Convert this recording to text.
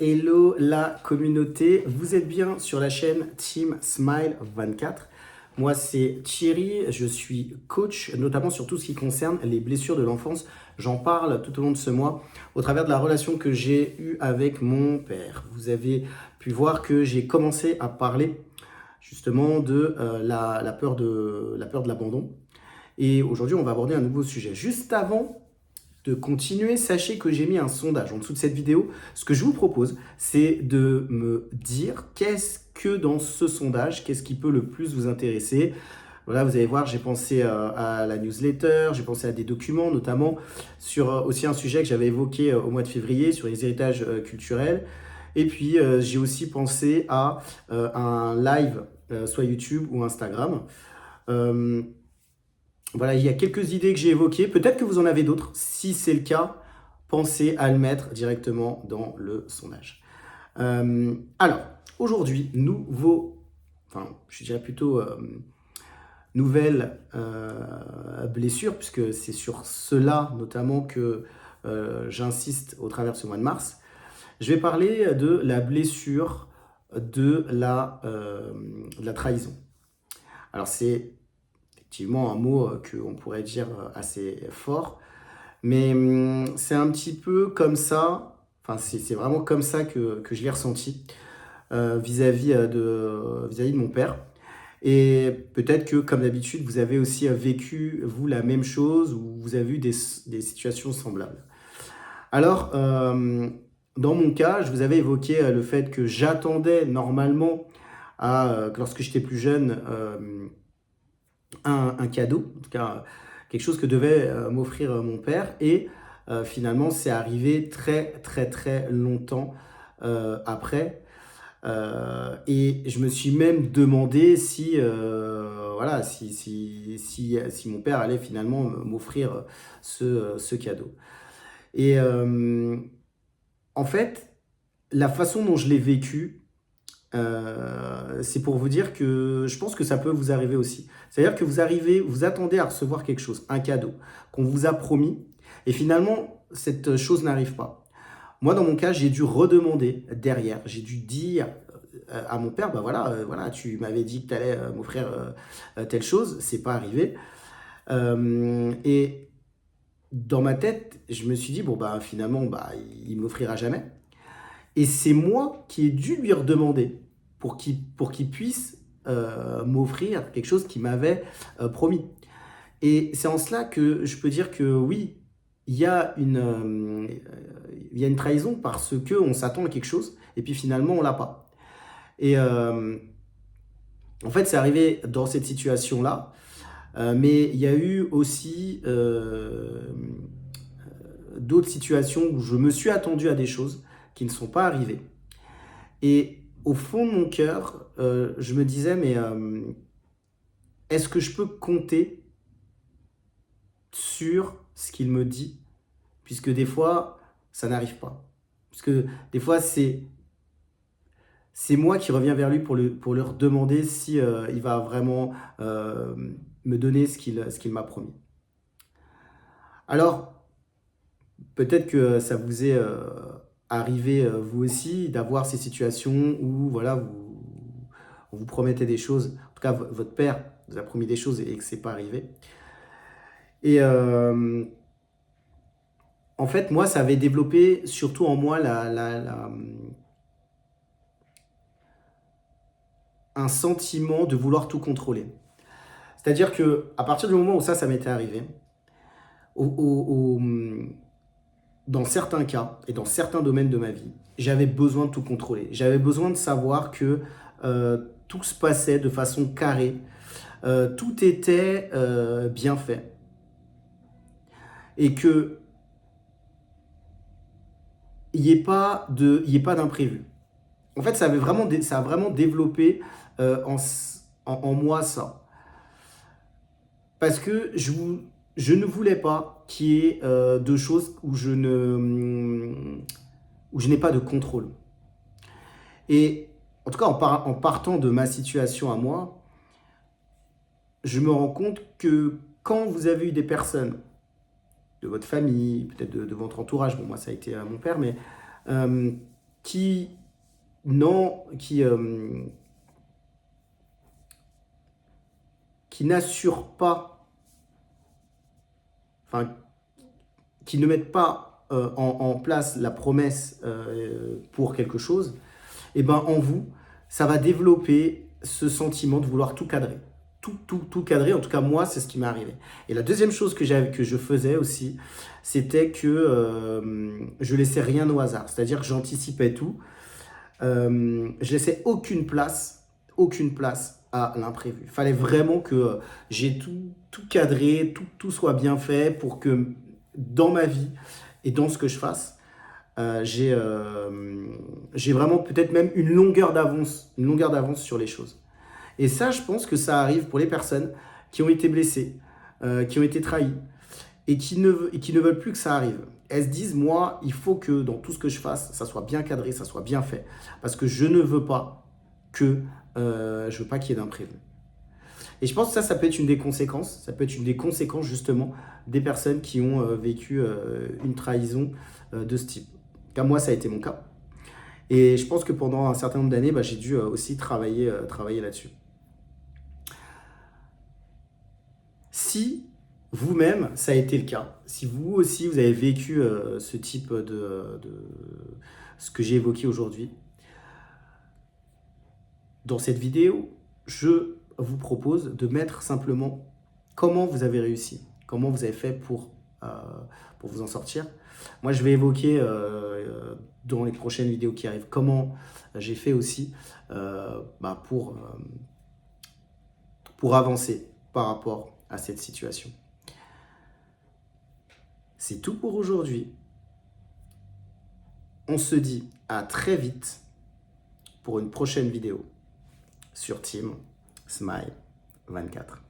Hello la communauté, vous êtes bien sur la chaîne Team Smile 24. Moi c'est Thierry, je suis coach notamment sur tout ce qui concerne les blessures de l'enfance. J'en parle tout au long de ce mois au travers de la relation que j'ai eue avec mon père. Vous avez pu voir que j'ai commencé à parler justement de la peur de l'abandon. Et aujourd'hui on va aborder un nouveau sujet. Juste avant de continuer, sachez que j'ai mis un sondage en dessous de cette vidéo. Ce que je vous propose, c'est de me dire qu'est-ce que dans ce sondage, qu'est-ce qui peut le plus vous intéresser. Voilà, vous allez voir, j'ai pensé à la newsletter, j'ai pensé à des documents, notamment sur aussi un sujet que j'avais évoqué au mois de février, sur les héritages culturels. Et puis, j'ai aussi pensé à un live, soit YouTube ou Instagram. Euh, voilà, il y a quelques idées que j'ai évoquées. Peut-être que vous en avez d'autres. Si c'est le cas, pensez à le mettre directement dans le sondage. Alors, aujourd'hui, je dirais plutôt nouvelle blessure, puisque c'est sur cela notamment que j'insiste au travers de ce mois de mars. Je vais parler de la blessure de la trahison. Alors, c'est effectivement un mot qu'on pourrait dire assez fort, mais c'est un petit peu comme ça, enfin c'est vraiment comme ça que je l'ai ressenti vis-à-vis de mon père. Et peut-être que, comme d'habitude, vous avez aussi vécu, vous, la même chose, ou vous avez eu des situations semblables. Alors, dans mon cas, je vous avais évoqué le fait que j'attendais normalement, que lorsque j'étais plus jeune, un cadeau, en tout cas quelque chose que devait m'offrir mon père. Et finalement, c'est arrivé très très très longtemps après. Et je me suis même demandé si, voilà, si mon père allait finalement m'offrir ce cadeau. Et en fait, la façon dont je l'ai vécu, c'est pour vous dire que je pense que ça peut vous arriver aussi. C'est-à-dire que vous attendez à recevoir quelque chose, un cadeau, qu'on vous a promis, et finalement, cette chose n'arrive pas. Moi, dans mon cas, j'ai dû redemander derrière, j'ai dû dire à mon père, bah voilà, voilà, tu m'avais dit que tu allais m'offrir telle chose, c'est pas arrivé. Et dans ma tête, je me suis dit, bon, bah finalement, bah, il m'offrira jamais. Et c'est moi qui ai dû lui redemander pour qu'il puisse m'offrir quelque chose qu'il m'avait promis. Et c'est en cela que je peux dire que oui, il y a une trahison parce qu'on s'attend à quelque chose et puis finalement on l'a pas. Et en fait, c'est arrivé dans cette situation-là, mais il y a eu aussi d'autres situations où je me suis attendu à des choses qui ne sont pas arrivées. Et au fond de mon cœur, je me disais, mais est-ce que je peux compter sur ce qu'il me dit? Puisque des fois, ça n'arrive pas. Puisque des fois, c'est moi qui reviens vers lui pour leur demander si il va vraiment me donner ce qu'il m'a promis. Alors, peut-être que ça vous est arrivé vous aussi d'avoir ces situations où voilà, on vous promettait des choses, en tout cas votre père vous a promis des choses et que c'est pas arrivé. Et en fait, moi, ça avait développé surtout en moi un sentiment de vouloir tout contrôler. C'est-à-dire que à partir du moment où ça m'était arrivé, au, au- au- dans certains cas et dans certains domaines de ma vie, j'avais besoin de tout contrôler. J'avais besoin de savoir que tout se passait de façon carrée, tout était bien fait et que il n'y ait pas d'imprévu. En fait, ça a vraiment développé en moi ça. Parce que je ne voulais pas qu'il y ait de choses où je n'ai pas de contrôle. Et en tout cas, en partant de ma situation à moi, je me rends compte que quand vous avez eu des personnes de votre famille, peut-être de votre entourage, bon moi ça a été mon père, mais euh, qui, non, qui n'assurent pas, enfin, qui ne mettent pas en place la promesse pour quelque chose, et ben en vous, ça va développer ce sentiment de vouloir tout cadrer. Tout cadrer, en tout cas moi, c'est ce qui m'est arrivé. Et la deuxième chose que je faisais aussi, c'était que je laissais rien au hasard. C'est-à-dire que j'anticipais tout. Je laissais aucune place à l'imprévu. Il fallait vraiment que j'ai tout cadré, tout soit bien fait pour que dans ma vie et dans ce que je fasse, j'ai vraiment peut-être même une longueur d'avance sur les choses. Et ça, je pense que ça arrive pour les personnes qui ont été blessées, qui ont été trahies et qui ne veulent plus que ça arrive. Elles se disent, moi, il faut que dans tout ce que je fasse, ça soit bien cadré, ça soit bien fait. Parce que je ne veux pas qu'il y ait d'imprévu. Et je pense que ça peut être une des conséquences. Ça peut être une des conséquences, justement, des personnes qui ont vécu une trahison de ce type. Car moi, ça a été mon cas. Et je pense que pendant un certain nombre d'années, j'ai dû aussi travailler là-dessus. Si vous-même, ça a été le cas, si vous aussi, vous avez vécu ce type de ce que j'ai évoqué aujourd'hui, dans cette vidéo, je vous propose de mettre simplement comment vous avez réussi, comment vous avez fait pour vous en sortir. Moi, je vais évoquer dans les prochaines vidéos qui arrivent comment j'ai fait aussi pour avancer par rapport à cette situation. C'est tout pour aujourd'hui. On se dit à très vite pour une prochaine vidéo sur Team Smile 24.